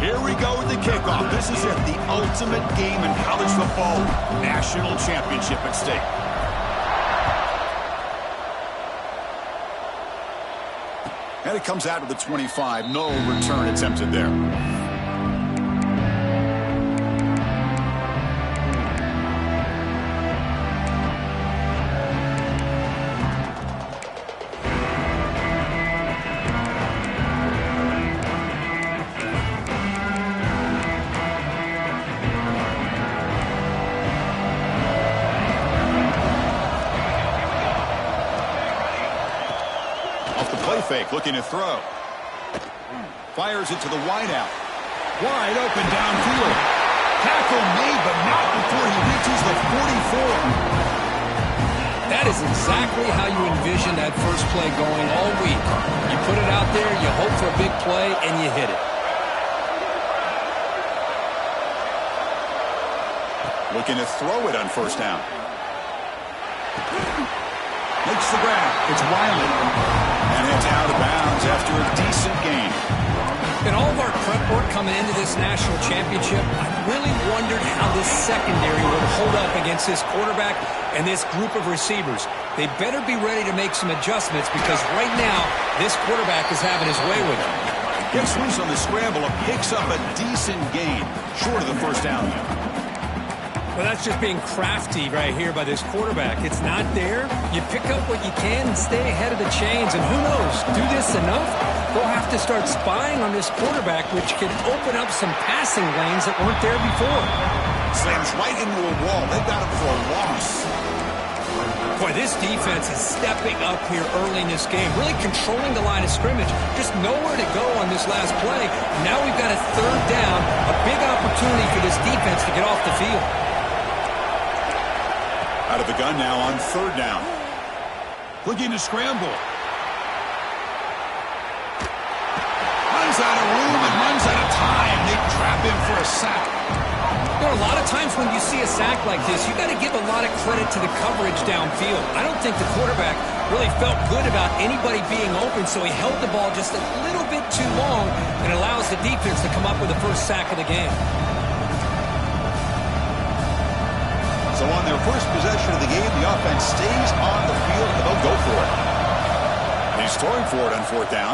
Here we go with the kickoff. This is it, the ultimate game in college football. National championship at stake. And it comes out to the 25. No return attempted there. Fake, looking to throw. Fires it to the wideout. Wide open downfield. Tackle made, but not before he reaches the 44. That is exactly how you envision that first play going all week. You put it out there, you hope for a big play, and you hit it. Looking to throw it on first down. Makes the grab. It's Wiley. And it's out of bounds after a decent gain. In all of our prep work coming into this national championship, I really wondered how this secondary would hold up against this quarterback and this group of receivers. They better be ready to make some adjustments because right now, this quarterback is having his way with him. Gets loose on the scramble and picks up a decent gain, short of the first down. Well, that's just being crafty right here by this quarterback. It's not there. You pick up what you can and stay ahead of the chains. And who knows, do this enough, they'll have to start spying on this quarterback, which can open up some passing lanes that weren't there before. Slams right into a wall. They've got him for a loss. Boy, this defense is stepping up here early in this game, really controlling the line of scrimmage. Just nowhere to go on this last play. Now we've got a third down, a big opportunity for this defense to get off the field. Out of the gun now on third down. Looking to scramble. Runs out of room and runs out of time. They trap him for a sack. There are a lot of times when you see a sack like this, you got to give a lot of credit to the coverage downfield. I don't think the quarterback really felt good about anybody being open, so he held the ball just a little bit too long and allows the defense to come up with the first sack of the game. So on their first possession of the game, the offense stays on the field, and they'll go for it. He's throwing for it on fourth down.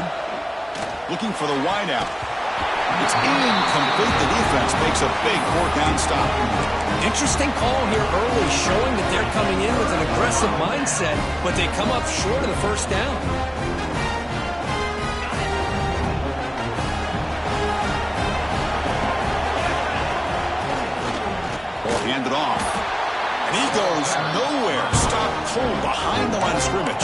Looking for the wideout. It's incomplete. The defense makes a big fourth down stop. Interesting call here early, showing that they're coming in with an aggressive mindset, but they come up short of the first down. Ball handed off. And he goes nowhere. Stop cold behind the line of scrimmage.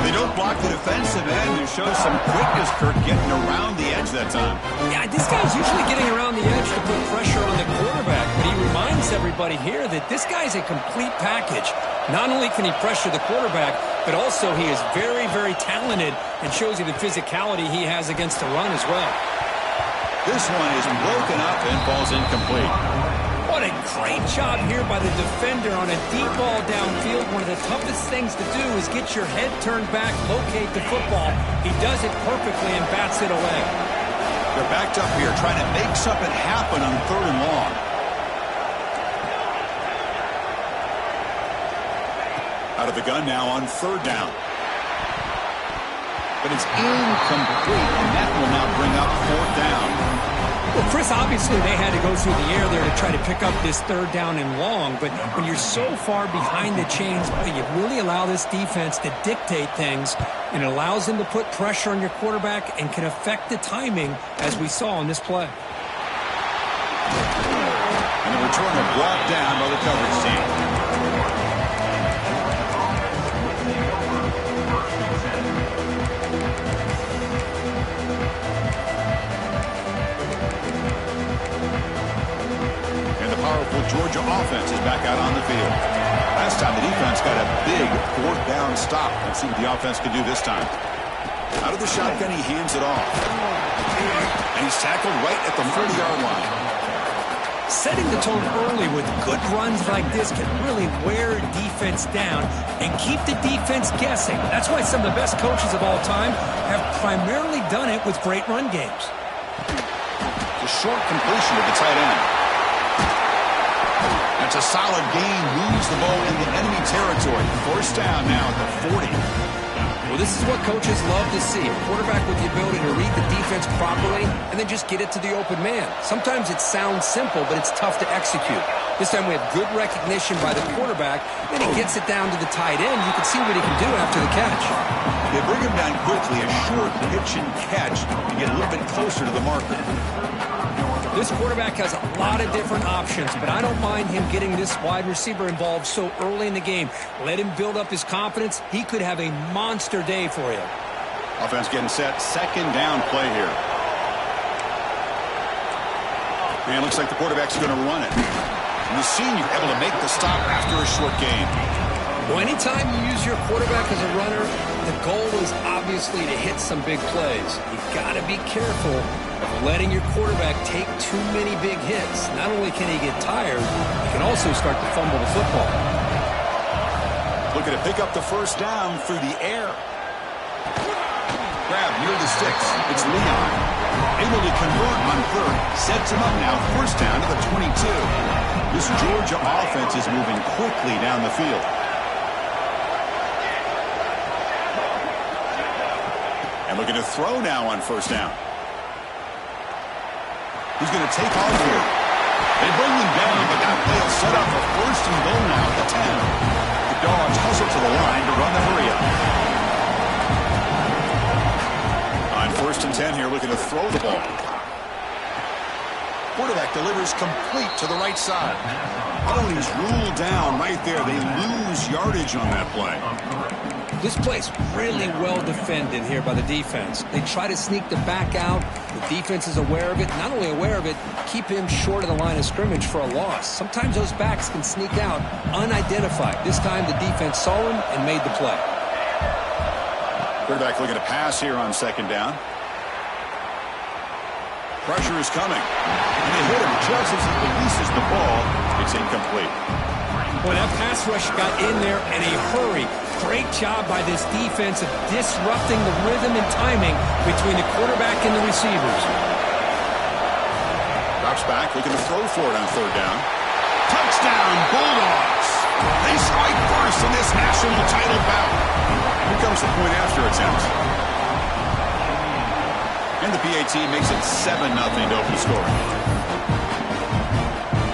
They don't block the defensive end and show some quickness, Kirk, getting around the edge that time. Yeah, this guy's usually getting around the edge to put pressure on the quarterback, but he reminds everybody here that this guy's a complete package. Not only can he pressure the quarterback, but also he is very, very talented and shows you the physicality he has against the run as well. This one is broken up and falls incomplete. What a great job here by the defender on a deep ball downfield. One of the toughest things to do is get your head turned back, locate the football. He does it perfectly and bats it away. They're backed up here trying to make something happen on third and long. Out of the gun now on third down. But it's incomplete, and that will now bring up fourth down. Well, Chris, obviously they had to go through the air there to try to pick up this third down and long, but when you're so far behind the chains, you really allow this defense to dictate things, and it allows them to put pressure on your quarterback and can affect the timing, as we saw on this play. And the returner brought down by the coverage team. Georgia offense is back out on the field. Last time the defense got a big fourth down stop. Let's see what the offense can do this time. Out of the shotgun, he hands it off. And he's tackled right at the 40-yard line. Setting the tone early with good runs like this can really wear a defense down and keep the defense guessing. That's why some of the best coaches of all time have primarily done it with great run games. A short completion to the tight end. That's a solid gain. Moves the ball into enemy territory. First down now at the 40. Well, this is what coaches love to see. A quarterback with the ability to read the defense properly and then just get it to the open man. Sometimes it sounds simple, but it's tough to execute. This time we have good recognition by the quarterback. Then he gets it down to the tight end. You can see what he can do after the catch. They bring him down quickly. A short pitch and catch to get a little bit closer to the marker. This quarterback has a lot of different options, but I don't mind him getting this wide receiver involved so early in the game. Let him build up his confidence. He could have a monster day for you. Offense getting set. Second down play here. And it looks like the quarterback's going to run it. And the senior able to make the stop after a short gain. Well, anytime you use your quarterback as a runner, the goal is obviously to hit some big plays. You've got to be careful of letting your quarterback take too many big hits. Not only can he get tired, he can also start to fumble the football. Looking to pick up the first down through the air. Grab near the sticks. It's Leon. Able to convert on third. Sets him up now. First down to the 22. This Georgia offense is moving quickly down the field. And looking to throw now on first down. He's going to take off here. They bring him down, but that play is set up for first and goal now at the 10. The Dogs hustle to the line to run the hurry up. On first and 10 here, looking to throw the ball. Quarterback delivers complete to the right side. Oh, and he's ruled down right there. They lose yardage on that play. This play's really well defended here by the defense. They try to sneak the back out. The defense is aware of it. Not only aware of it, keep him short of the line of scrimmage for a loss. Sometimes those backs can sneak out unidentified. This time the defense saw him and made the play. Quarterback looking to pass here on second down. Pressure is coming. And they hit him just as he releases the ball. It's incomplete. Boy, that pass rush got in there in a hurry. Great job by this defense of disrupting the rhythm and timing between the quarterback and the receivers. Drops back, looking to throw for it on third down. Touchdown, Bulldogs! They strike first in this national title bout. Here comes the point after attempt. And the PAT makes it 7-0 to open the score.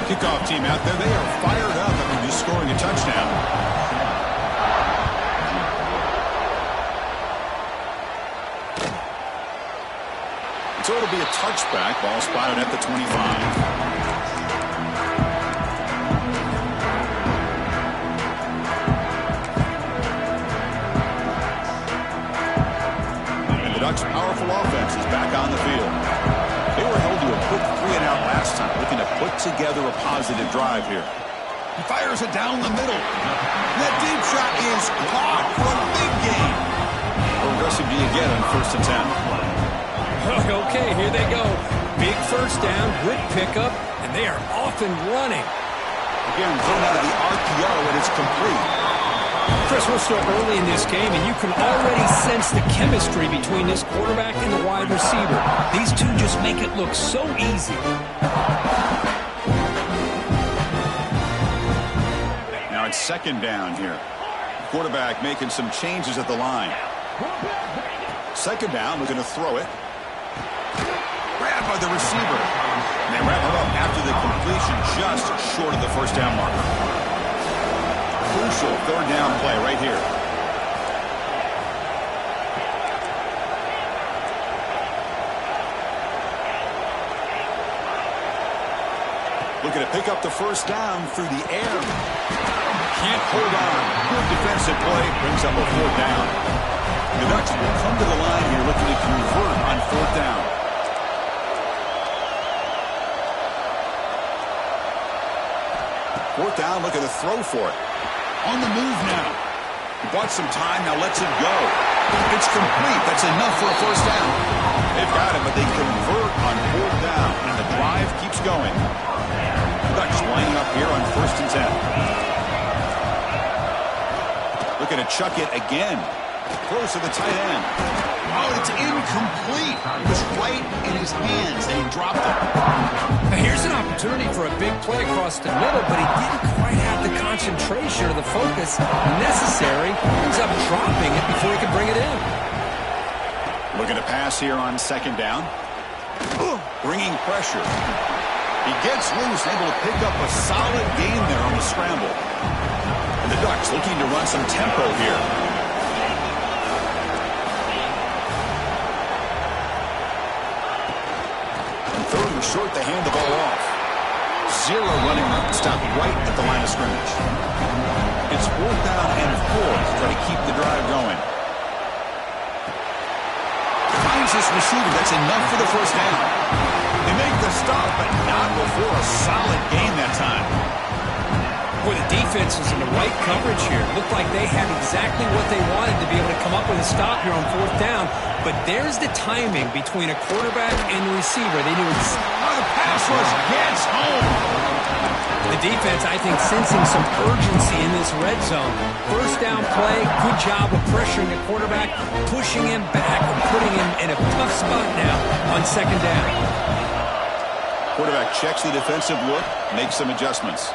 Kickoff team out there, they are fired up after just scoring a touchdown. So it'll be a touchback. Ball spotted at the 25. And the Ducks' powerful offense is back on the field. They were held to a quick 3-and-out last time, looking to put together a positive drive here. He fires it down the middle. That deep shot is caught for a big gain. How aggressive do you get on first and 10? Okay, here they go. Big first down, good pickup, and they are off and running. Again, thrown out of the RPO, and it's complete. Chris, we're still early in this game, and you can already sense the chemistry between this quarterback and the wide receiver. These two just make it look so easy. Now it's second down here. Quarterback making some changes at the line. Second down, we're going to throw it. Grabbed by the receiver. And they wrap it up after the completion just short of the first down marker. Crucial third down play right here. Looking to pick up the first down through the air. Can't hold on. Good defensive play. Brings up a fourth down. The Ducks will come to the line here looking to convert on fourth down. Fourth down, looking to throw for it. On the move now. He bought some time, now lets it go. It's complete. That's enough for a first down. They've got it, but they convert on fourth down, and the drive keeps going. The Ducks lining up here on first and 10. Looking to chuck it again. Close to the tight end. Oh, it's incomplete. It was right in his hands, and he dropped it. Now here's an opportunity for a big play across the middle, but he didn't quite have the concentration or the focus necessary. Ends up dropping it before he could bring it in. Looking to pass here on second down. Bringing pressure. He gets loose, able to pick up a solid gain there on the scramble. And the Ducks looking to run some tempo here. And third and short, they hand the ball off. Zero running room, stop right at the line of scrimmage. It's 4th down and 4 to try to keep the drive going. Finds his receiver. That's enough for the first down. They make the stop, but not before a solid gain that time. Boy, the defense was in the right coverage here. Looked like they had exactly what they wanted to be able to come up with a stop here on 4th down. But there's the timing between a quarterback and the receiver. They knew the pass rush gets home. The defense, I think, sensing some urgency in this red zone. First down play, good job of pressuring the quarterback, pushing him back and putting him in a tough spot now on second down. Quarterback checks the defensive look, makes some adjustments.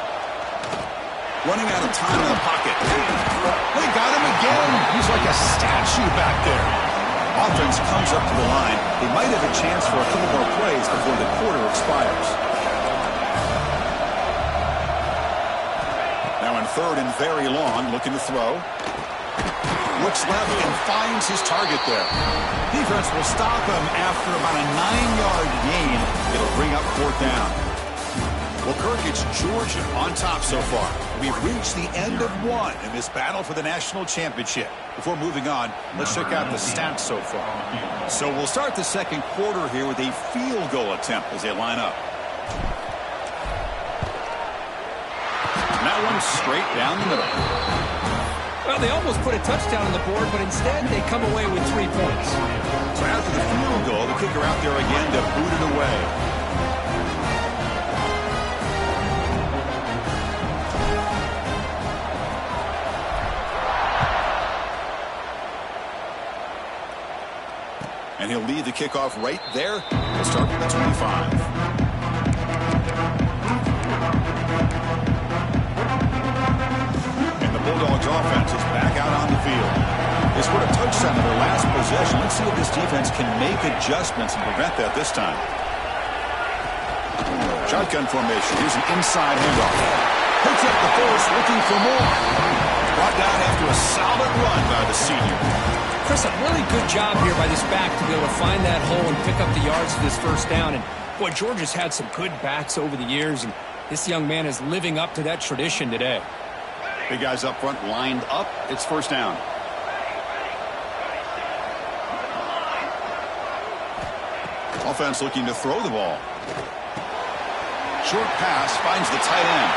Running out of time in the pocket. They got him again. He's like a statue back there. Offense comes up to the line. They might have a chance for a couple more plays before the quarter expires. Now in third and very long, looking to throw. Looks left and finds his target there. Defense will stop him after about a 9-yard gain. It'll bring up 4th down. Well, Kirk, it's Georgia on top so far. We've reached the end of one in this battle for the national championship. Before moving on, let's check out the stats so far. So we'll start the second quarter here with a field goal attempt as they line up. And that one's straight down the middle. Well, they almost put a touchdown on the board, but instead they come away with 3 points. So after the field goal, the kicker out there again to boot it away. And he'll lead the kickoff right there. We'll start with the 25. And the Bulldogs offense is back out on the field. They scored a touchdown in their last possession. Let's see if this defense can make adjustments and prevent that this time. Shotgun formation. Here's an inside handoff. Picks up the force, looking for more. Brought down after a solid run by the senior. Chris, a really good job here by this back to be able to find that hole and pick up the yards for this first down. And, boy, Georgia's had some good backs over the years, and this young man is living up to that tradition today. Big guys up front lined up. It's first down. Offense looking to throw the ball. Short pass finds the tight end.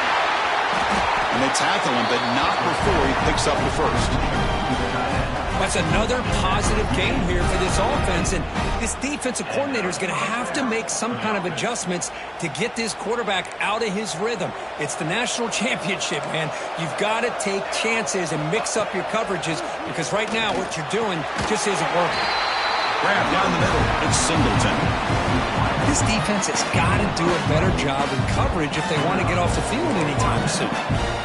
And they tackle him, but not before he picks up the first. That's another positive game here for this offense, and this defensive coordinator is going to have to make some kind of adjustments to get this quarterback out of his rhythm. It's the national championship, man. You've got to take chances and mix up your coverages, because right now what you're doing just isn't working. Grab down the middle. It's Singleton. This defense has got to do a better job in coverage if they want to get off the field anytime soon.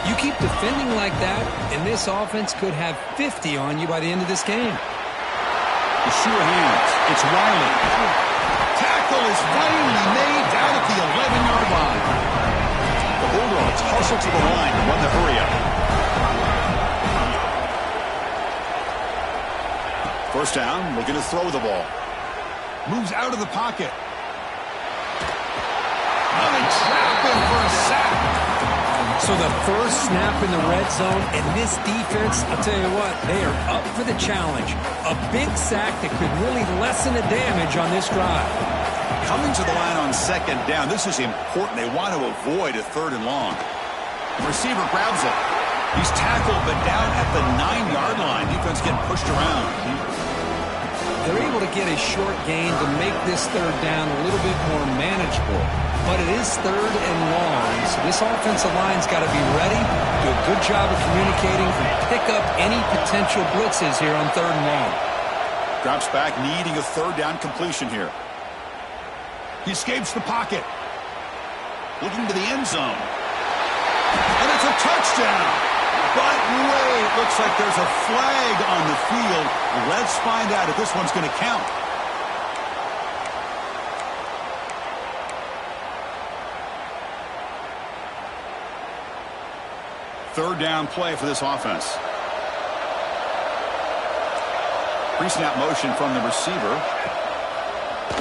You keep defending like that, and this offense could have 50 on you by the end of this game. The sure hands. It's Riley. Tackle is finally made down at the 11-yard line. The Bulldogs hustle to the line and run the hurry-up. First down, looking to throw the ball. Moves out of the pocket. Oh, they trap him for a sack. So the first snap in the red zone, and this defense, I'll tell you what, they are up for the challenge. A big sack that could really lessen the damage on this drive. Coming to the line on second down, this is important. They want to avoid a third and long. The receiver grabs it. He's tackled, but down at the 9-yard line. Defense getting pushed around. They're able to get a short gain to make this third down a little bit more manageable. But it is third and long, so this offensive line's got to be ready, do a good job of communicating, and pick up any potential blitzes here on third and long. Drops back, needing a third down completion here. He escapes the pocket. Looking to the end zone. And it's a touchdown. But wait, looks like there's a flag on the field. Let's find out if this one's going to count. Third down play for this offense. Pre-snap motion from the receiver.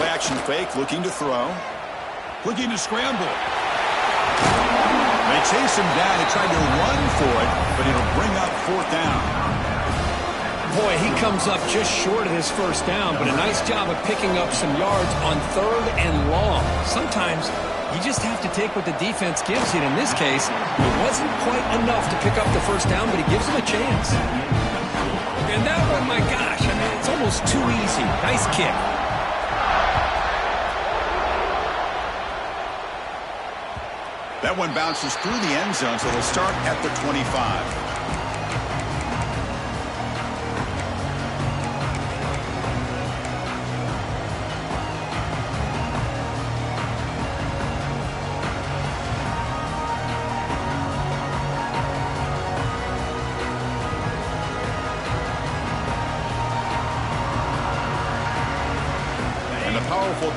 Play action fake, looking to throw. Looking to scramble. They chase him down. They tried to run for it, but it'll bring up fourth down. Boy, he comes up just short of his first down, but a nice job of picking up some yards on third and long. Sometimes you just have to take what the defense gives you. In this case, it wasn't quite enough to pick up the first down, but he gives him a chance. And that one, my gosh, I mean, it's almost too easy. Nice kick. That one bounces through the end zone, so they'll start at the 25.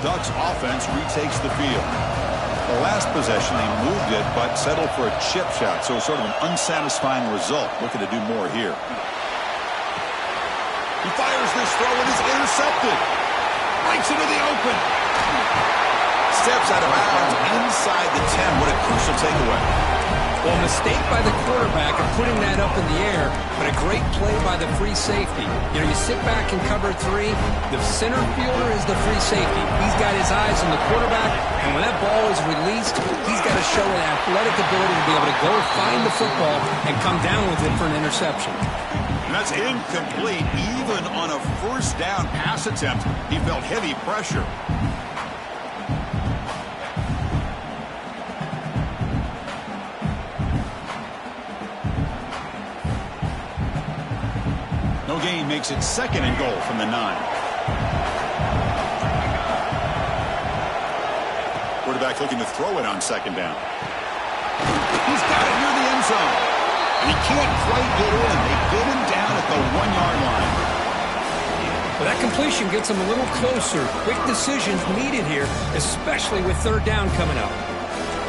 Ducks offense retakes the field. The last possession, they moved it, but settled for a chip shot, so sort of an unsatisfying result. Looking to do more here. He fires this throw and is intercepted. Breaks into the open. Steps out of bounds inside the 10. What a crucial takeaway. Well, a mistake by the quarterback of putting that up in the air, but a great play by the free safety. You know, you sit back and cover three. The center fielder is the free safety. He's got his eyes on the quarterback, and when that ball is released, he's got to show an athletic ability to be able to go find the football and come down with it for an interception. And that's incomplete. Even on a first down pass attempt, he felt heavy pressure. No gain makes it second and goal from the 9. Quarterback looking to throw it on second down. He's got it near the end zone. And he can't quite get in. They get him down at the 1-yard line. Well, that completion gets him a little closer. Quick decisions needed here, especially with third down coming up.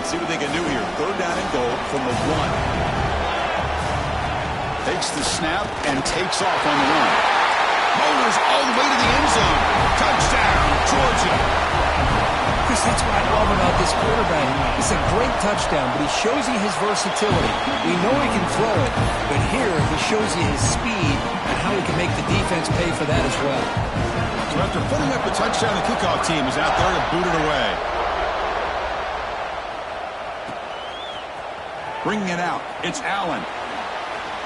Let's see what they can do here. Third down and goal from the 1. Takes the snap and takes off on the run. Motors all the way to the end zone. Touchdown, Georgia. Chris, that's what I love about this quarterback. It's a great touchdown, but he shows you his versatility. We know he can throw it, but here he shows you his speed and how he can make the defense pay for that as well. So after putting up the touchdown, the kickoff team is out there to boot it away. Bringing it out, it's Allen.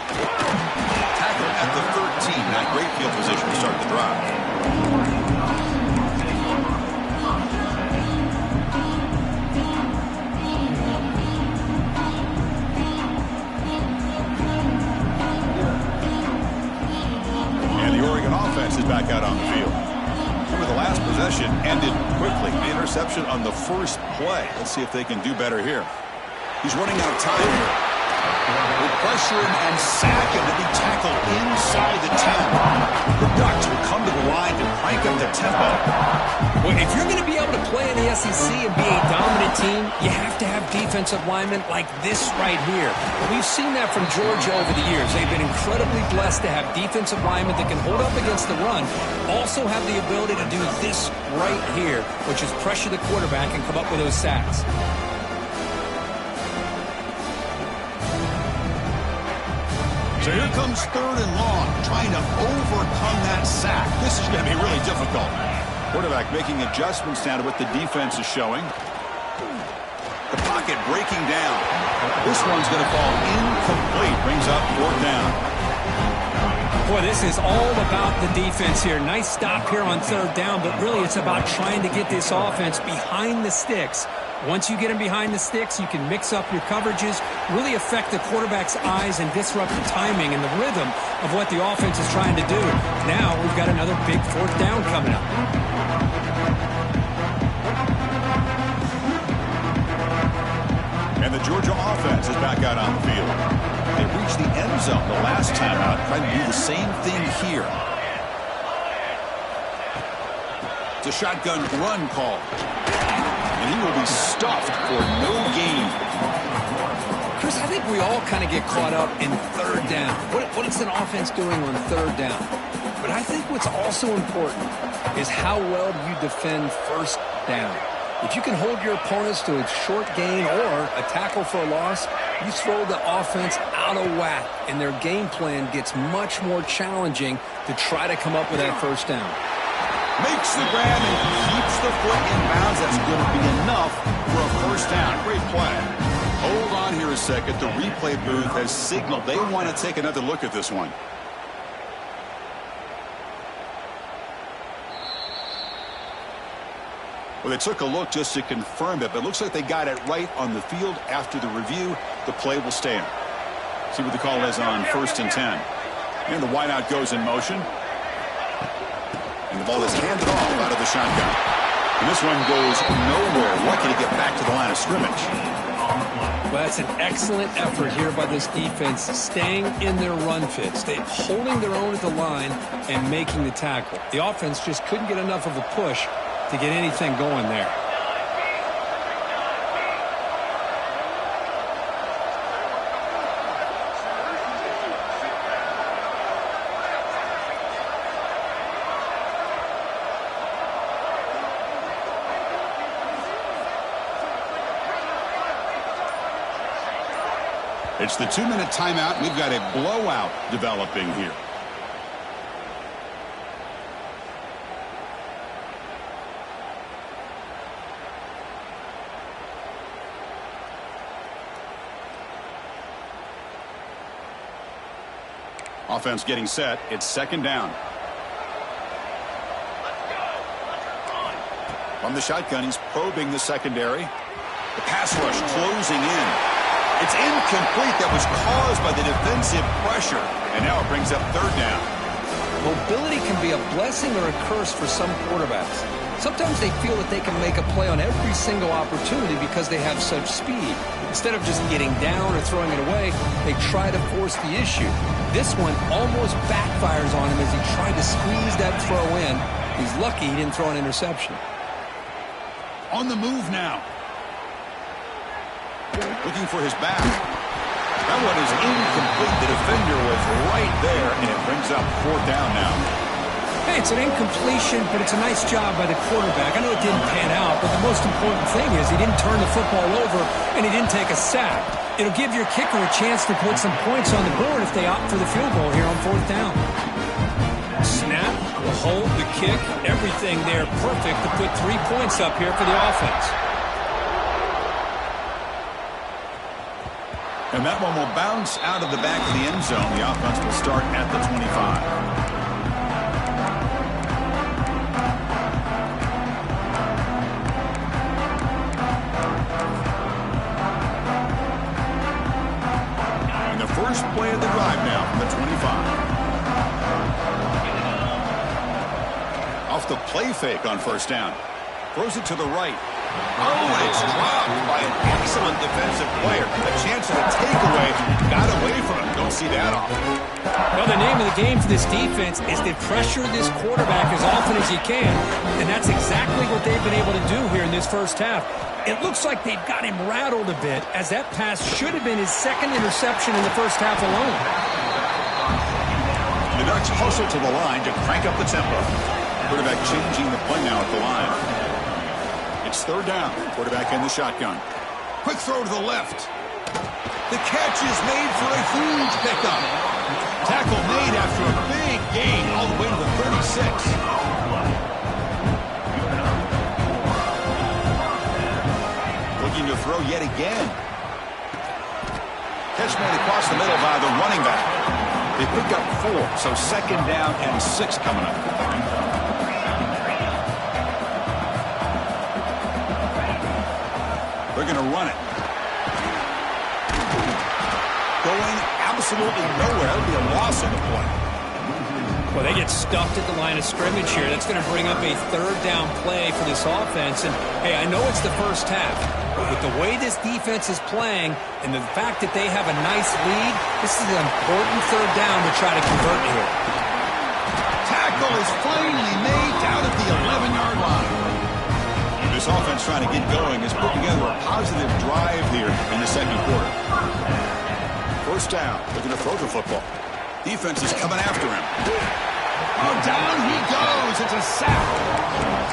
Tackle at the 13. Not great field position to start the drive. And the Oregon offense is back out on the field. Remember, the last possession ended quickly. The interception on the first play. Let's see if they can do better here. He's running out of time here. Will pressure him and sack him to be tackled inside the 10. The Ducks will come to the line to crank up the tempo. Well, if you're going to be able to play in the SEC and be a dominant team, you have to have defensive linemen like this right here. We've seen that from Georgia over the years. They've been incredibly blessed to have defensive linemen that can hold up against the run, also have the ability to do this right here, which is pressure the quarterback and come up with those sacks. So here comes third and long, trying to overcome that sack. This is going to be really difficult. Quarterback making adjustments now to what the defense is showing. The pocket breaking down. This one's going to fall incomplete. Brings up fourth down. Boy, this is all about the defense here. Nice stop here on third down, but really it's about trying to get this offense behind the sticks Once you get him behind the sticks, you can mix up your coverages, really affect the quarterback's eyes and disrupt the timing and the rhythm of what the offense is trying to do. Now we've got another big fourth down coming up. And the Georgia offense is back out on the field. They reached the end zone the last time out, trying to do the same thing here. It's a shotgun run call. And he will be stuffed for no gain. Chris, I think we all kind of get caught up in third down. What is an offense doing on third down? But I think what's also important is how well do you defend first down. If you can hold your opponents to a short gain or a tackle for a loss, you throw the offense out of whack, and their game plan gets much more challenging to try to come up with that first down. Makes the grab and keeps the foot in bounds. That's going to be enough for a first down. Great play. Hold on here a second. The replay booth has signaled they want to take another look at this one. Well, they took a look just to confirm it, but it looks like they got it right on the field. After the review, the play will stand. See what the call is on 1st and 10. And the wideout goes in motion. And the ball is handed off out of the shotgun. And this one goes nowhere. Lucky to get back to the line of scrimmage. Well, that's an excellent effort here by this defense, staying in their run fit, holding their own at the line and making the tackle. The offense just couldn't get enough of a push to get anything going there. It's the 2-minute timeout. We've got a blowout developing here. Offense getting set. It's 2nd down. From the shotgun, he's probing the secondary. The pass rush closing in. It's incomplete. That was caused by the defensive pressure. And now it brings up 3rd down. Mobility can be a blessing or a curse for some quarterbacks. Sometimes they feel that they can make a play on every single opportunity because they have such speed. Instead of just getting down or throwing it away, they try to force the issue. This one almost backfires on him as he tried to squeeze that throw in. He's lucky he didn't throw an interception. On the move now. Looking for his back. That one is incomplete. The defender was right there, and it brings up 4th down now. Hey, it's an incompletion, but it's a nice job by the quarterback. I know it didn't pan out, but the most important thing is he didn't turn the football over, and he didn't take a sack. It'll give your kicker a chance to put some points on the board if they opt for the field goal here on 4th down. Snap, the hold, the kick, everything there perfect to put 3 points up here for the offense. And that one will bounce out of the back of the end zone. The offense will start at the 25. First play of the drive now from the 25. Off the play fake on 1st down. Throws it to the right. Oh, it's dropped by an excellent defensive player. A chance of a takeaway. Got away from him. Don't see that often. Well, the name of the game for this defense is to pressure this quarterback as often as you can. And that's exactly what they've been able to do here in this first half. It looks like they've got him rattled a bit, as that pass should have been his 2nd interception in the first half alone. The Ducks hustle to the line to crank up the tempo. Quarterback changing the play now at the line. It's 3rd down. Quarterback in the shotgun. Quick throw to the left. The catch is made for a huge pickup. Tackle made after a big gain all the way to the 36. Looking to throw yet again. Catch made across the middle by the running back. They pick up 4, so 2nd down and 6 coming up. They're going to run it. Going absolutely nowhere. It'll be a loss on the play. Well, they get stuffed at the line of scrimmage here. That's going to bring up a third down play for this offense. And, hey, I know it's the first half, but with the way this defense is playing and the fact that they have a nice lead, this is an important third down to try to convert here. Tackle is finally made down at the 11-yard line. This offense trying to get going has put together a positive drive here in the second quarter. First down, looking to throw the football. Defense is coming after him. Oh, down he goes. It's a sack.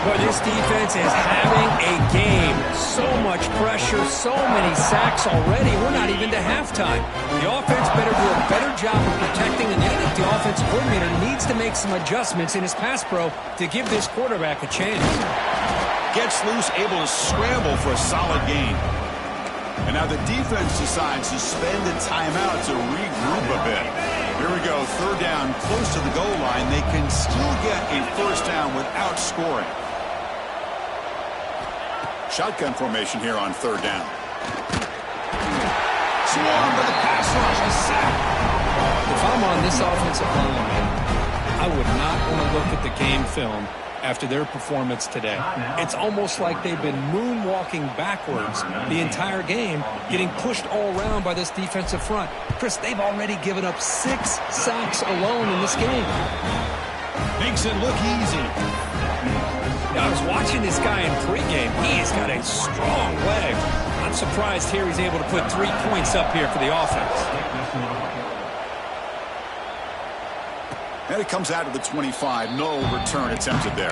Boy, this defense is having a game. So much pressure, so many sacks already. We're not even to halftime. The offense better do a better job of protecting, and I think the offensive coordinator needs to make some adjustments in his pass pro to give this quarterback a chance. Gets loose, able to scramble for a solid gain. And now the defense decides to spend a timeout to regroup a bit. Here we go, third down, close to the goal line. They can still get a first down without scoring. Shotgun formation here on third down. Swarmed by the pass rush, a sack. If I'm on this offensive line, I would not want to look at the game film after their performance today. It's almost like they've been moonwalking backwards the entire game, getting pushed all around by this defensive front. Chris, they've already given up 6 sacks alone in this game. Makes it look easy. Now, I was watching this guy in pregame. He's got a strong leg. I'm surprised here he's able to put 3 points up here for the offense. And it comes out to the 25. No return attempted there.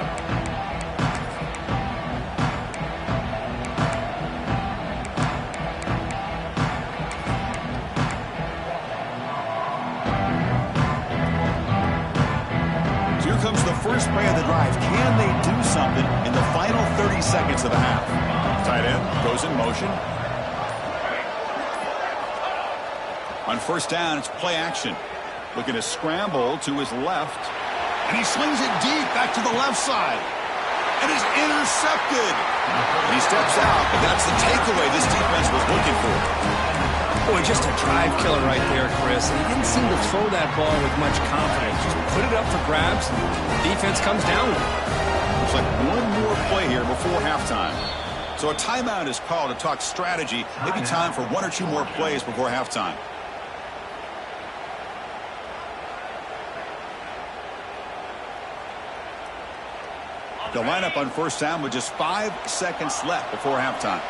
So here comes the first play of the drive. Can they do something in the final 30 seconds of the half? Tight end goes in motion. On first down, it's play action. Looking to scramble to his left. And he slings it deep back to the left side. And is intercepted. And he steps out, but that's the takeaway this defense was looking for. Boy, just a drive killer right there, Chris. He didn't seem to throw that ball with much confidence. Just put it up for grabs, and the defense comes down with it. Looks like one more play here before halftime. So a timeout is called to talk strategy. Maybe time for 1 or 2 more plays before halftime. They'll line up on first down with just 5 seconds left before halftime.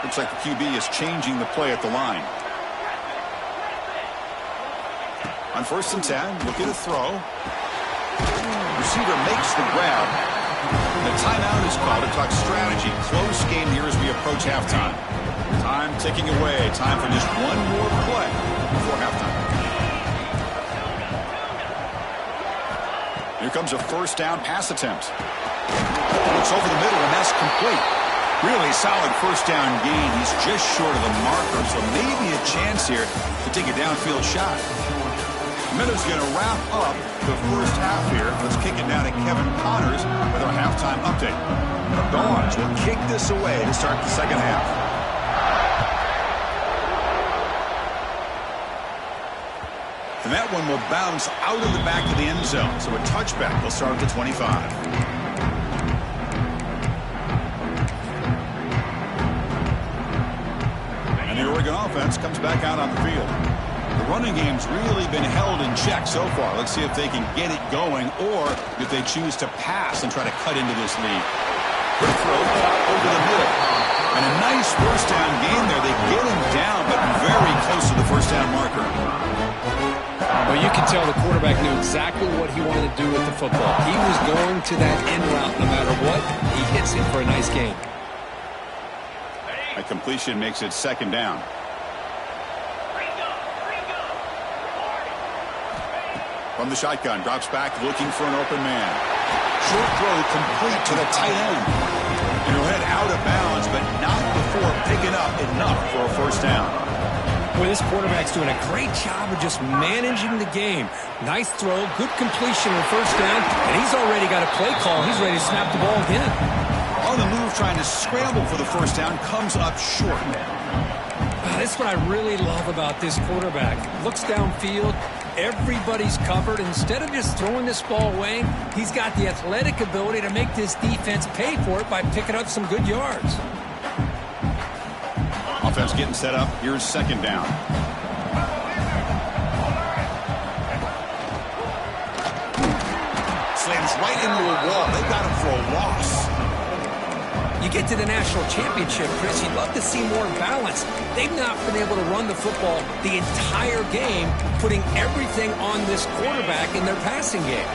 Looks like the QB is changing the play at the line. On first and 10, looking to throw. Receiver makes the grab. The timeout is called to talk strategy. Close game here as we approach halftime. Time ticking away. Time for just one more play before halftime. Here comes a first down pass attempt. Looks over the middle, and that's complete. Really solid first down gain. He's just short of the marker, so maybe a chance here to take a downfield shot. Miller's going to wrap up the first half here. Let's kick it down to Kevin Connors with our halftime update. The Dogs will kick this away to start the second half. And that one will bounce out of the back of the end zone. So a touchback will start at the 25. And the Oregon offense comes back out on the field. The running game's really been held in check so far. Let's see if they can get it going or if they choose to pass and try to cut into this lead. Good throw over the middle. And a nice first down gain there. They get him down, but very close to the first down marker. Well, you can tell the quarterback knew exactly what he wanted to do with the football. He was going to that end route no matter what. He hits it for a nice gain. A completion makes it second down. From the shotgun, drops back looking for an open man. Short throw complete to the tight end. And he'll head out of bounds, but not before picking up enough for a first down. Boy, this quarterback's doing a great job of just managing the game. Nice throw, good completion on first down, and he's already got a play call. He's ready to snap the ball again. On the move moves, trying to scramble for the first down, comes up short. This is what I really love about this quarterback. Looks downfield. Everybody's covered. Instead of just throwing this ball away, he's got the athletic ability to make this defense pay for it by picking up some good yards. Offense getting set up. Here's second down. Slams right into a wall. They got him for a loss. You get to the national championship, Chris, you'd love to see more balance. They've not been able to run the football the entire game, putting everything on this quarterback in their passing game.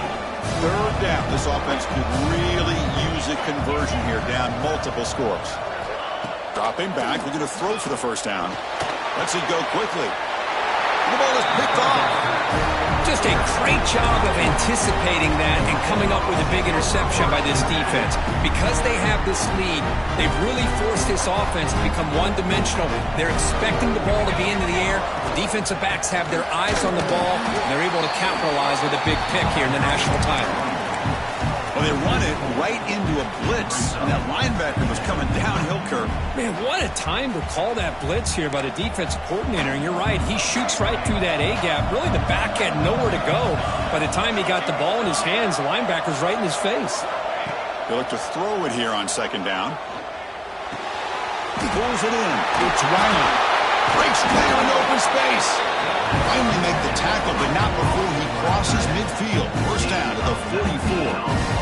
Third down. This offense could really use a conversion here, down multiple scores. Dropping back, looking to throw for the first down. Lets it go quickly. The ball is picked off. Just a great job of anticipating that and coming up with a big interception by this defense. Because they have this lead, they've really forced this offense to become one-dimensional. They're expecting the ball to be into the air. The defensive backs have their eyes on the ball, and they're able to capitalize with a big pick here in the national title. Well, they run it right into a blitz, and that linebacker was coming downhill curve. Man, what a time to call that blitz here by the defensive coordinator. And you're right, he shoots right through that A-gap. Really, the back had nowhere to go. By the time he got the ball in his hands, the linebacker's right in his face. They look to throw it here on second down. He pulls it in. It's Riley. Breaks clear in open space. Finally make the tackle, but not before he crosses midfield. First down to the 44.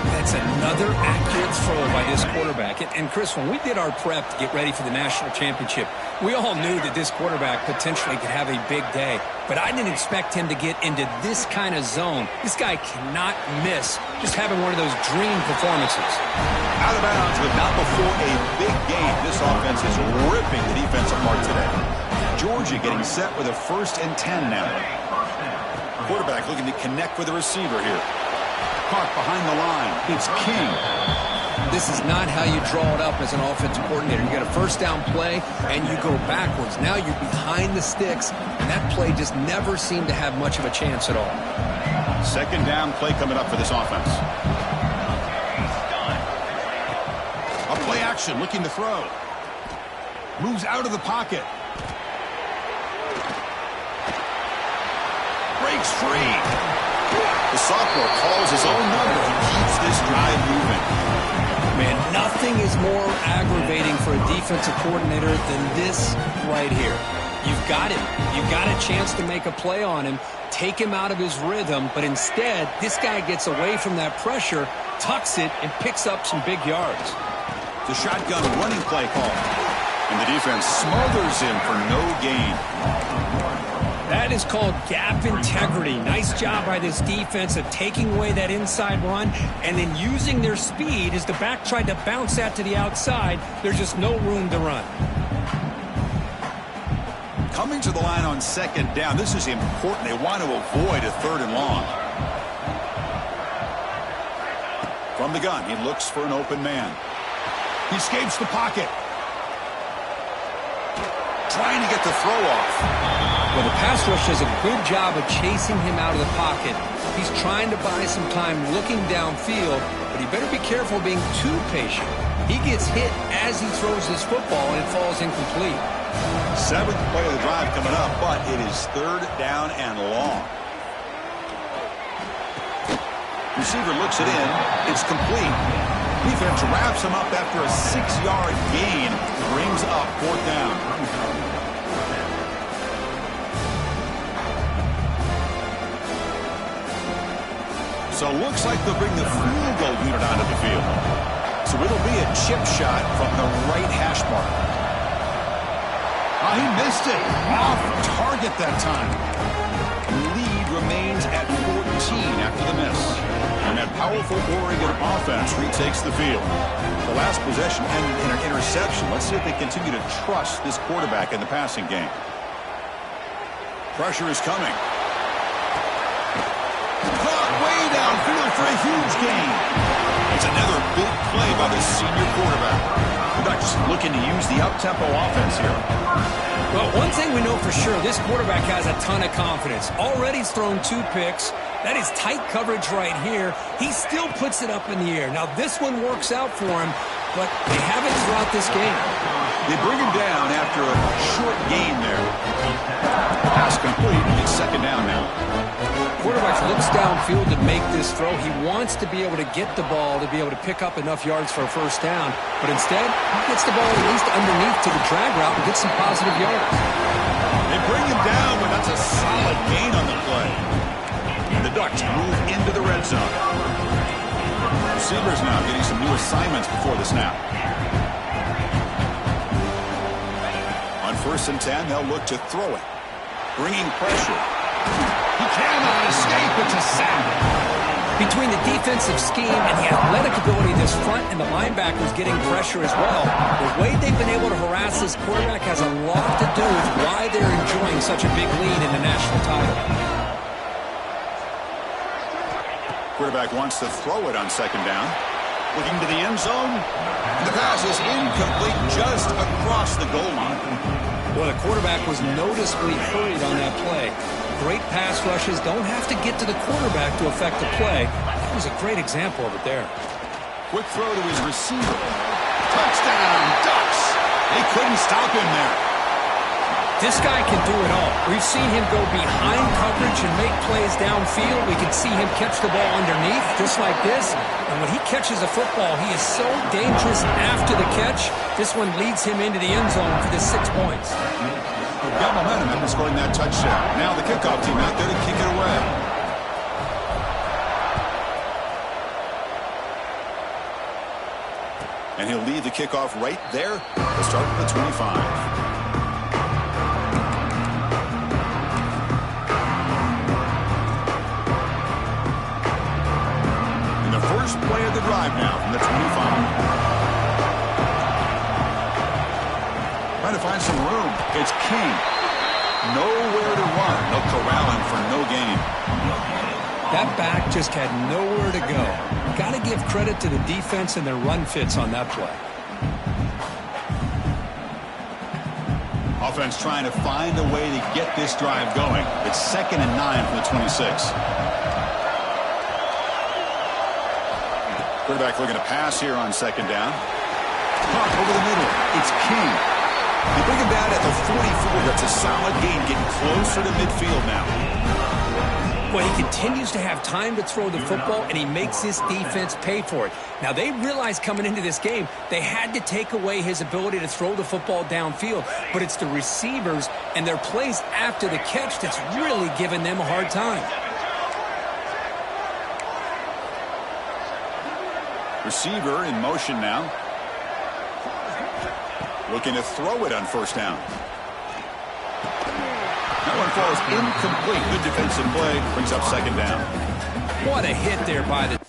That's another accurate throw by this quarterback. And Chris, when we did our prep to get ready for the national championship, we all knew that this quarterback potentially could have a big day. But I didn't expect him to get into this kind of zone. This guy cannot miss just having one of those dream performances. Out of bounds, but not before a big game. This offense is ripping the defense apart today. Georgia getting set with a 1st and 10 now. Quarterback looking to connect with the receiver here. Caught behind the line. It's King. This is not how you draw it up as an offensive coordinator. You get a first down play, and you go backwards. Now you're behind the sticks, and that play just never seemed to have much of a chance at all. Second down play coming up for this offense. A play action, looking to throw. Moves out of the pocket. Breaks free. The sophomore calls his own number and keeps this drive moving. Man, nothing is more aggravating for a defensive coordinator than this right here. You've got him. You've got a chance to make a play on him, take him out of his rhythm, but instead, this guy gets away from that pressure, tucks it, and picks up some big yards. The shotgun running play call. And the defense smothers him for no gain. That is called gap integrity. Nice job by this defense of taking away that inside run and then using their speed as the back tried to bounce that to the outside. There's just no room to run. Coming to the line on second down. This is important. They want to avoid a 3rd and long. From the gun, he looks for an open man. He escapes the pocket. Trying to get the throw off. Well, the pass rush does a good job of chasing him out of the pocket. He's trying to buy some time looking downfield, but he better be careful being too patient. He gets hit as he throws his football, and it falls incomplete. 7th play of the drive coming up, but it is 3rd down and long. Receiver looks it in. It's complete. Defense wraps him up after a 6-yard gain. Brings up 4th down. So it looks like they'll bring the field goal unit onto the field. So it'll be a chip shot from the right hash mark. Oh, he missed it. Off target that time. Lead remains at 14 after the miss. And that powerful Oregon offense retakes the field. The last possession ended in an interception. Let's see if they continue to trust this quarterback in the passing game. Pressure is coming. Caught way downfield for a huge gain. It's another big play by the senior quarterback. They're not just looking to use the up-tempo offense here. Well, one thing we know for sure, this quarterback has a ton of confidence. Already he's thrown 2 picks. That is tight coverage right here. He still puts it up in the air. Now, this one works out for him, but they haven't throughout this game. They bring him down after a short gain there. Pass complete. It's second down now. Quarterback looks downfield to make this throw. He wants to be able to get the ball to be able to pick up enough yards for a first down. But instead, he gets the ball at least underneath to the drag route and gets some positive yards. They bring him down, but that's a solid gain on the play. And the Ducks move into the red zone. Receivers now getting some new assignments before the snap. On 1st and 10, they'll look to throw it. Bringing pressure. He cannot escape. It's a sack. Between the defensive scheme and the athletic ability of this front and the linebackers getting pressure as well, the way they've been able to harass this quarterback has a lot to do with why they're enjoying such a big lead in the national title. Quarterback wants to throw it on 2nd down. Looking to the end zone. The pass is incomplete just across the goal line. Well, the quarterback was noticeably hurried on that play. Great pass rushes don't have to get to the quarterback to affect the play. That was a great example of it there. Quick throw to his receiver. Touchdown, Ducks. They couldn't stop him there. This guy can do it all. We've seen him go behind coverage and make plays downfield. We can see him catch the ball underneath, just like this. And when he catches a football, he is so dangerous after the catch. This one leads him into the end zone for the 6 points. Got momentum after scoring that touchdown. Now the kickoff team out there to kick it away. And he'll lead the kickoff right there. He'll start with the 25. First play of the drive now from the 25. Trying to find some room. It's King. Nowhere to run. No corralling for no gain. That back just had nowhere to go. Got to give credit to the defense and their run fits on that play. Offense trying to find a way to get this drive going. It's 2nd and 9 from the 26. Quarterback looking to pass here on 2nd down. Pop over the middle. It's King. They bring him down at the 44. That's a solid gain, getting closer to midfield now. Well, he continues to have time to throw the football, and he makes his defense pay for it. Now, they realized coming into this game they had to take away his ability to throw the football downfield, but it's the receivers and their plays after the catch that's really giving them a hard time. Receiver in motion now. Looking to throw it on 1st down. That one falls incomplete. Good defensive play. Brings up 2nd down. What a hit there by the...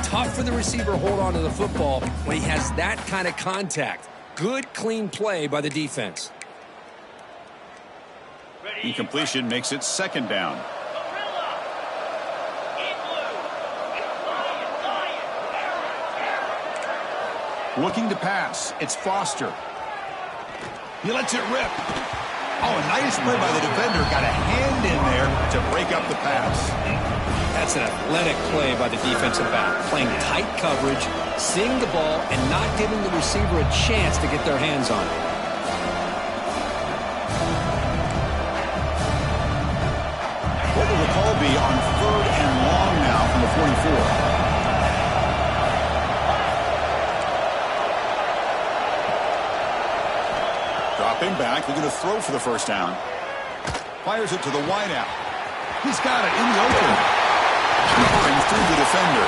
Tough for the receiver to hold on to the football when he has that kind of contact. Good, clean play by the defense. Incompletion makes it second down. Looking to pass. It's Foster. He lets it rip. Oh, a nice play by the defender. Got a hand in there to break up the pass. That's an athletic play by the defensive back. Playing tight coverage, seeing the ball, and not giving the receiver a chance to get their hands on it. What will the call be on 3rd and long now from the 44? Dropping back, looking to throw for the first down. Fires it to the wideout. He's got it in the open. Powering through the defender.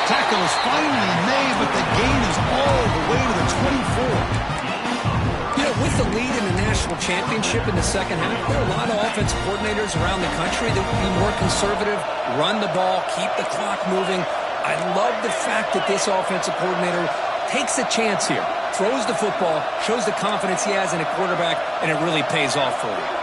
Tackle is finally made, but the gain is all the way to the 24. You know, with the lead in the national championship in the second half, there are a lot of offensive coordinators around the country that would be more conservative, run the ball, keep the clock moving. I love the fact that this offensive coordinator takes a chance here, throws the football, shows the confidence he has in a quarterback, and it really pays off for him.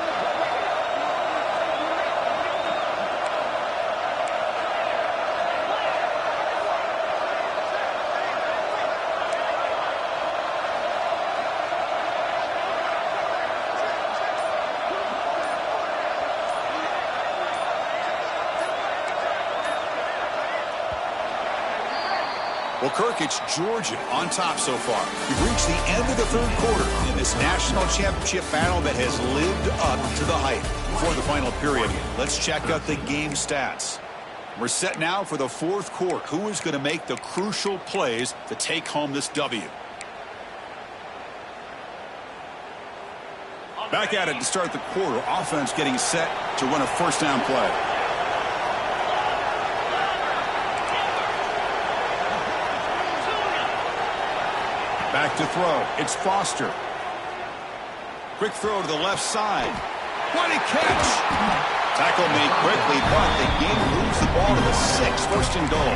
Well, Kirk, it's Georgia on top so far. We've reached the end of the third quarter in this national championship battle that has lived up to the hype. Before the final period, let's check out the game stats. We're set now for the fourth quarter. Who is going to make the crucial plays to take home this W? Back at it to start the quarter. Offense getting set to run a first down play. Back to throw. It's Foster. Quick throw to the left side. What a catch! Tackle made quickly, but the game moves the ball to the 6, first and goal.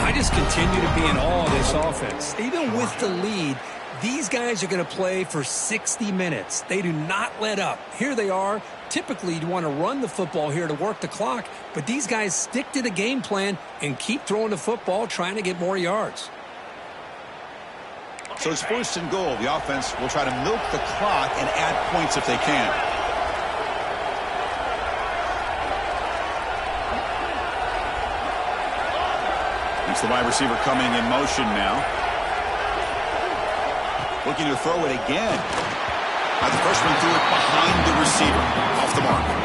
I just continue to be in awe of this offense. Even with the lead, these guys are going to play for 60 minutes. They do not let up. Here they are. Typically, you want to run the football here to work the clock, but these guys stick to the game plan and keep throwing the football, trying to get more yards. So it's first and goal. The offense will try to milk the clock and add points if they can. It's the wide receiver coming in motion now. Looking to throw it again. Now the freshman threw it behind the receiver. Off the mark.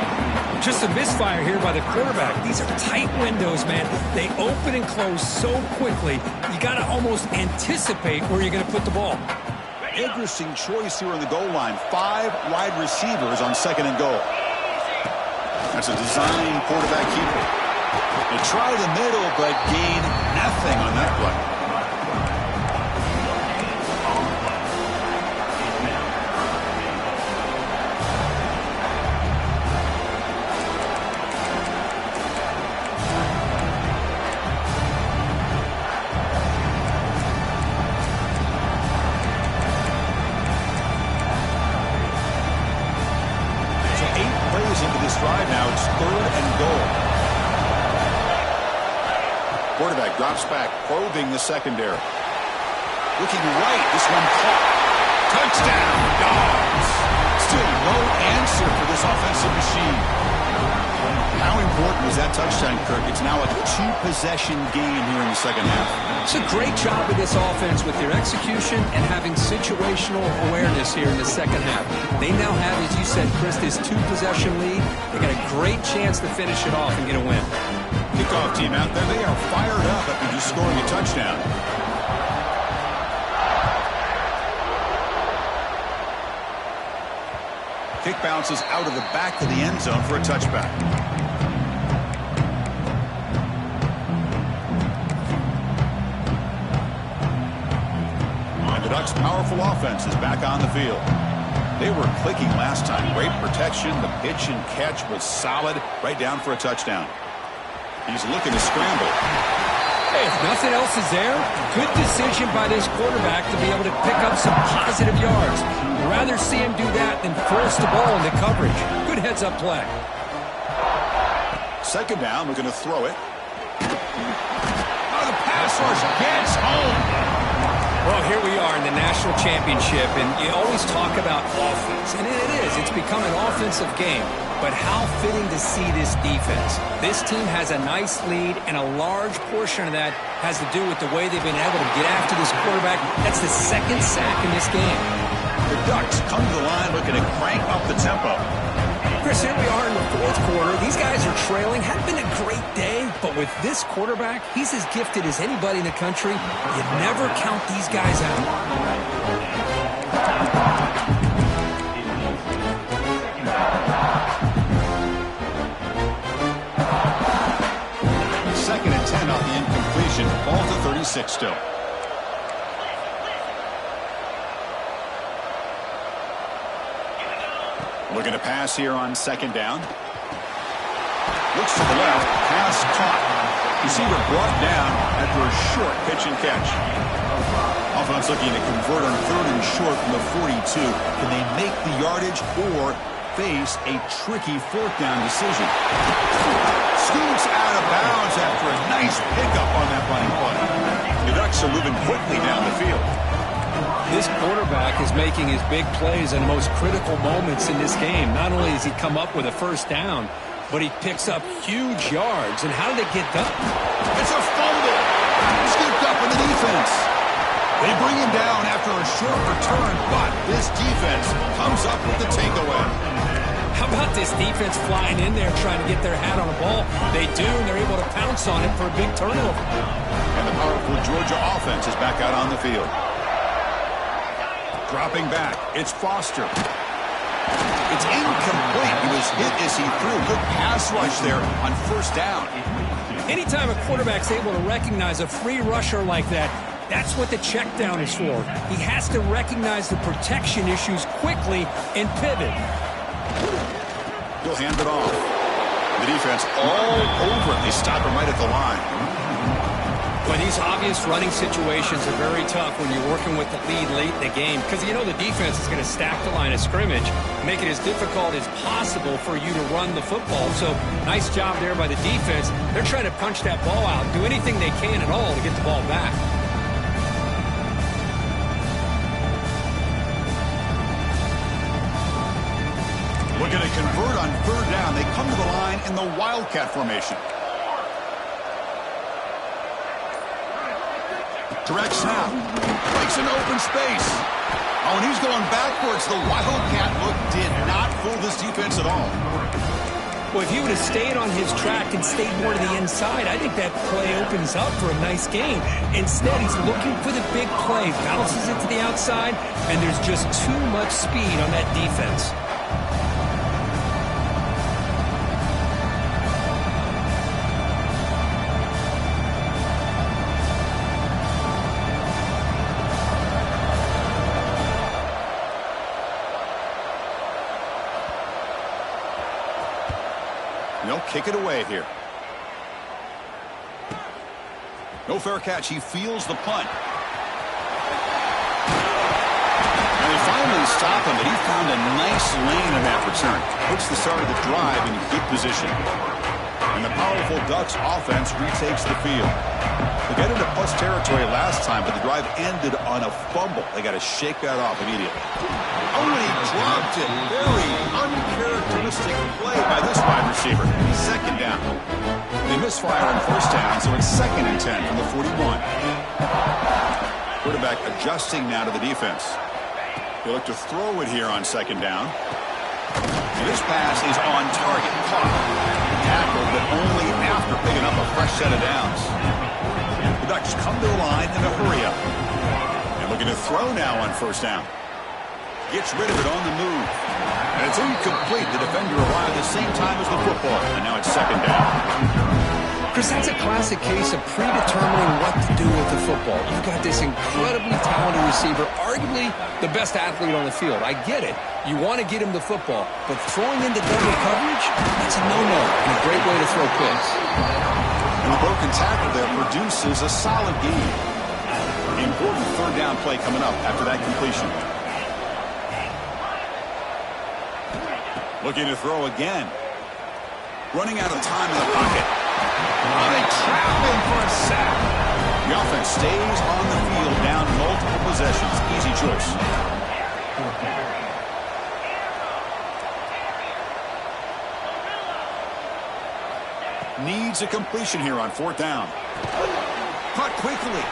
Just a misfire here by the quarterback. These are tight windows, man. They open and close so quickly. You got to almost anticipate where you're going to put the ball. Interesting choice here on the goal line. 5 wide receivers on second and goal. That's a design quarterback keeper. They try the middle, but gain nothing on that play. Quarterback drops back, probing the secondary. Looking right, this one caught. Touchdown, Dogs. Still no answer for this offensive machine. How important was that touchdown, Kirk? It's now a 2-possession game here in the second half. It's a great job of this offense with their execution and having situational awareness here in the second half. They now have, as you said, Chris, this 2-possession lead. They got a great chance to finish it off and get a win. Kickoff team out there. They are fired up after just scoring a touchdown. Kick bounces out of the back of the end zone for a touchback. And the Ducks' powerful offense is back on the field. They were clicking last time. Great protection. The pitch and catch was solid. Right down for a touchdown. He's looking to scramble. Hey, if nothing else is there, good decision by this quarterback to be able to pick up some positive yards. I'd rather see him do that than force the ball into coverage. Good heads-up play. Second down, we're going to throw it. Oh, the pass rush gets home. Well, here we are in the national championship, and you always talk about offense, and it is. It's become an offensive game. But how fitting to see this defense. This team has a nice lead, and a large portion of that has to do with the way they've been able to get after this quarterback. That's the second sack in this game. The Ducks come to the line looking to crank up the tempo. Chris, here we are in the fourth quarter. These guys are trailing. Hadn't been a great day, but with this quarterback, he's as gifted as anybody in the country. You never count these guys out. Second and 10 off the incompletion. Ball to 36 still. Looking to pass here on second down. Looks to the left. Pass caught. Receiver brought down after a short pitch and catch. Offense looking to convert on third and short from the 42. Can they make the yardage or face a tricky fourth down decision? Scoots out of bounds after a nice pickup on that running play. The Ducks are moving quickly down the field. This quarterback is making his big plays in the most critical moments in this game. Not only does he come up with a first down, but he picks up huge yards. And how did it get done? It's a fumble. Scooped up in the defense. They bring him down after a short return, but this defense comes up with the takeaway. How about this defense flying in there trying to get their hat on a ball? They do, and they're able to pounce on it for a big turnover. And the powerful Georgia offense is back out on the field. Dropping back, it's Foster. It's incomplete. He was hit as he threw. Good pass rush there on first down. Anytime a quarterback's able to recognize a free rusher like that, that's what the check down is for. He has to recognize the protection issues quickly and pivot. He'll hand it off. The defense all over it. They stop him right at the line. But these obvious running situations are very tough when you're working with the lead late in the game because you know the defense is going to stack the line of scrimmage, make it as difficult as possible for you to run the football. So nice job there by the defense. They're trying to punch that ball out, do anything they can at all to get the ball back. Looking to convert on third down. They come to the line in the Wildcat formation. Direct snap. Breaks an open space. Oh, and he's going backwards. The Wildcat look did not fool this defense at all. Well, if he would have stayed on his track and stayed more to the inside, I think that play opens up for a nice game. Instead, he's looking for the big play. Bounces it to the outside, and there's just too much speed on that defense. They'll kick it away here. No fair catch. He feels the punt. And they finally stop him, but he found a nice lane in that return. Puts the start of the drive in good position. And the powerful Ducks offense retakes the field. They got into plus territory last time, but the drive ended on a fumble. They got to shake that off immediately. Oh, and he dropped it. Very uncharacteristic play by this wide receiver. Second down. They misfire on first down, so it's second and 10 from the 41. Quarterback adjusting now to the defense. They look to throw it here on second down. And this pass is on target. Caught. Tackled, but only after picking up a fresh set of downs. The Ducks come to the line in a hurry-up. And looking to throw now on first down. Gets rid of it on the move. And it's incomplete. The defender arrived at the same time as the football. And now it's second down. Chris, that's a classic case of predetermining what to do with the football. You've got this incredibly talented receiver, arguably the best athlete on the field. I get it. You want to get him the football. But throwing into double coverage, that's a no-no and a great way to throw picks. And the broken tackle there produces a solid gain. Important third down play coming up after that completion. Looking to throw again. Running out of time in the pocket. Oh, they trap him for a sack. The offense stays on the field down multiple possessions. Easy choice. Needs a completion here on fourth down. Caught quickly.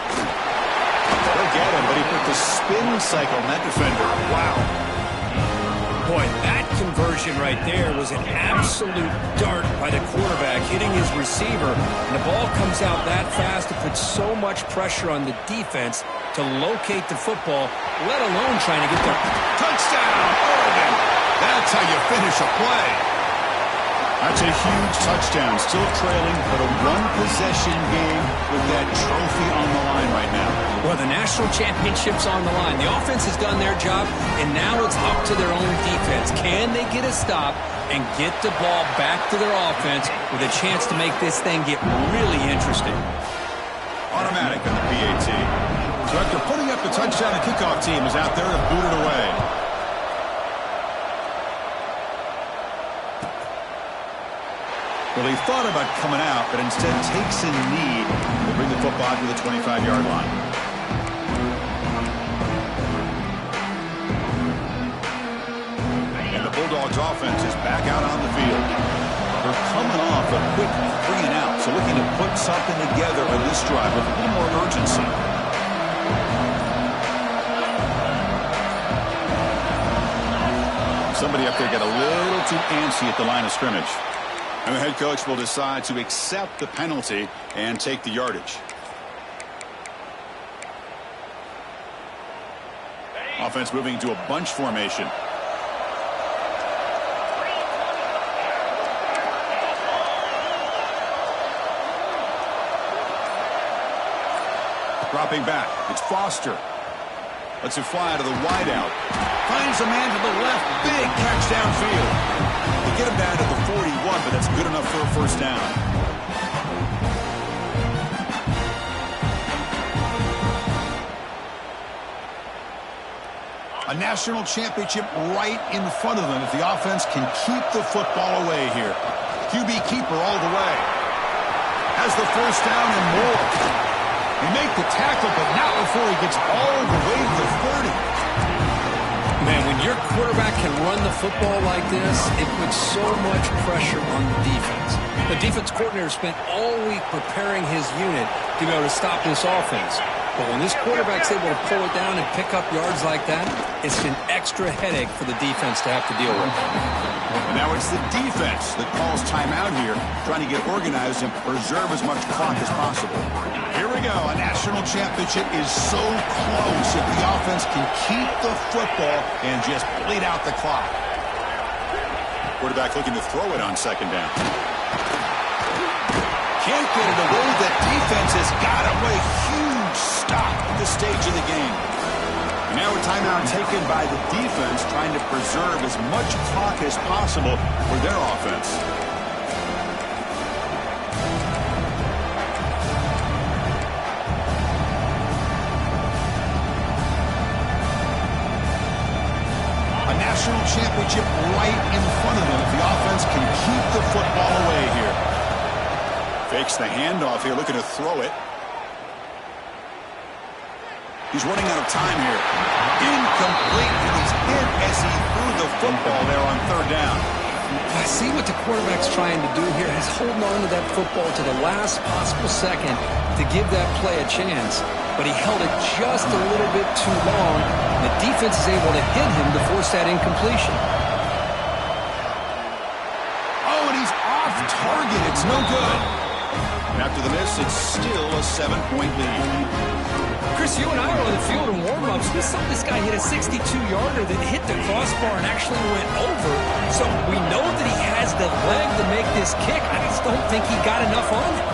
They'll get him, but he put the spin cycle on that defender. Wow. Boy, that conversion right there was an absolute dart by the quarterback hitting his receiver. And the ball comes out that fast. It puts so much pressure on the defense to locate the football, let alone trying to get the touchdown, Oregon. That's how you finish a play. That's a huge touchdown. Still trailing, but a one-possession game with that trophy on the line right now. Well, the national championship's on the line. The offense has done their job, and now it's up to their own defense. Can they get a stop and get the ball back to their offense with a chance to make this thing get really interesting? Automatic on the PAT. So after putting up the touchdown, the kickoff team is out there to boot it away. Well, they thought about coming out, but instead takes a knee to bring the football to the 25-yard line. And the Bulldogs offense is back out on the field. They're coming off a quick 3 and out, so looking to put something together on this drive with a little more urgency. Somebody up there got a little too antsy at the line of scrimmage. And the head coach will decide to accept the penalty and take the yardage. Offense moving into a bunch formation. Dropping back. It's Foster. Lets it fly to the wideout. Finds a man to the left. Big catch downfield. They get him down to the 41, but that's good enough for a first down. A national championship right in front of them if the offense can keep the football away here. QB keeper all the way. Has the first down and more. They make the tackle, but not before he gets all the way to the 30. Man, when your quarterback can run the football like this, it puts so much pressure on the defense. The defense coordinator spent all week preparing his unit to be able to stop this offense. But when this quarterback's able to pull it down and pick up yards like that, it's an extra headache for the defense to have to deal with. And now it's the defense that calls timeout here, trying to get organized and preserve as much clock as possible. Here we go. A national championship is so close if the offense can keep the football and just bleed out the clock. Quarterback looking to throw it on second down. Can't get it away. The defense has got away. Huge stop at this stage of the game. And now a timeout taken by the defense, trying to preserve as much clock as possible for their offense. A national championship right in front of them if the offense can keep the football away here. Fakes the handoff here, looking to throw it. He's running out of time here. Incomplete, and he's hit as he threw the football there on third down. I see what the quarterback's trying to do here. He's holding on to that football to the last possible second to give that play a chance. But he held it just a little bit too long. The defense is able to hit him to force that incompletion. Oh, and he's off target. It's no good. And after the miss, it's still a 7-point lead. Chris, you and I were on the field in warm-ups. We saw this guy hit a 62-yarder that hit the crossbar and actually went over. So we know that he has the leg to make this kick. I just don't think he got enough on it.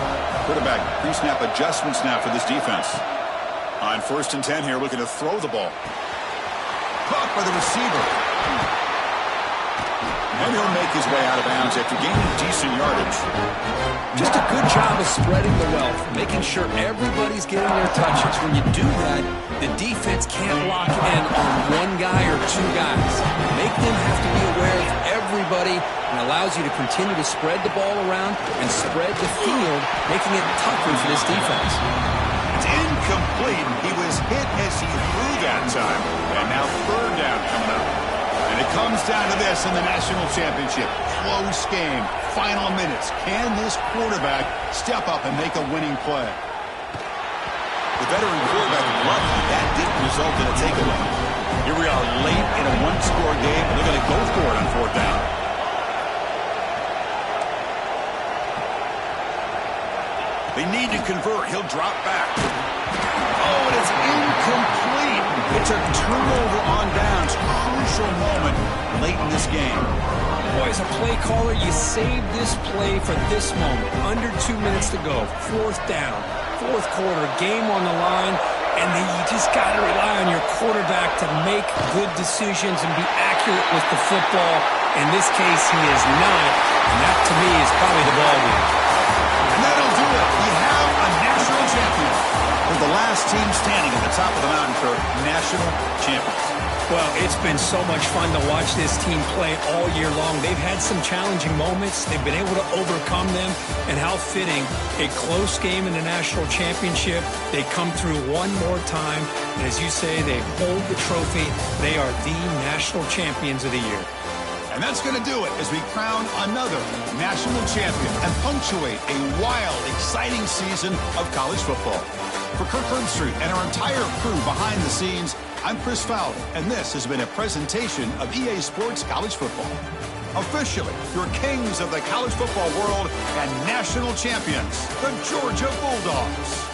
Quarterback pre-snap adjustments now for this defense. On 1st and 10 here, looking to throw the ball. Caught by the receiver. And he'll make his way out of bounds after gaining decent yardage. Just a good job of spreading the wealth, making sure everybody's getting their touches. When you do that, the defense can't lock in on one guy or two guys. Make them have to be aware of everybody and allows you to continue to spread the ball around and spread the field, making it tougher for this defense. It's incomplete. He was hit as he threw that time. And now third down coming up. And it comes down to this in the national championship. Close game. Final minutes. Can this quarterback step up and make a winning play? The veteran quarterback lucky that didn't result in a takeaway. Here we are late in a one-score game, and they're going to go for it on fourth down. They need to convert. He'll drop back. Oh, and it's incomplete. It's a turnover on downs. Crucial moment late in this game. Boy, as a play caller, you save this play for this moment. Under 2 minutes to go. Fourth down. Fourth quarter. Game on the line. And then you just got to rely on your quarterback to make good decisions and be accurate with the football. In this case, he is not. And that, to me, is probably the ball game. And that'll do it. We have a national champion. We're the last team standing at the top of the mountain for national champions. Well, it's been so much fun to watch this team play all year long. They've had some challenging moments. They've been able to overcome them. And how fitting, a close game in the national championship. They come through one more time. And as you say, they hold the trophy. They are the national champions of the year. And that's going to do it as we crown another national champion and punctuate a wild, exciting season of college football. For Kirk Herbstreit and our entire crew behind the scenes, I'm Chris Fowler, and this has been a presentation of EA Sports College Football. Officially, your kings of the college football world and national champions, the Georgia Bulldogs.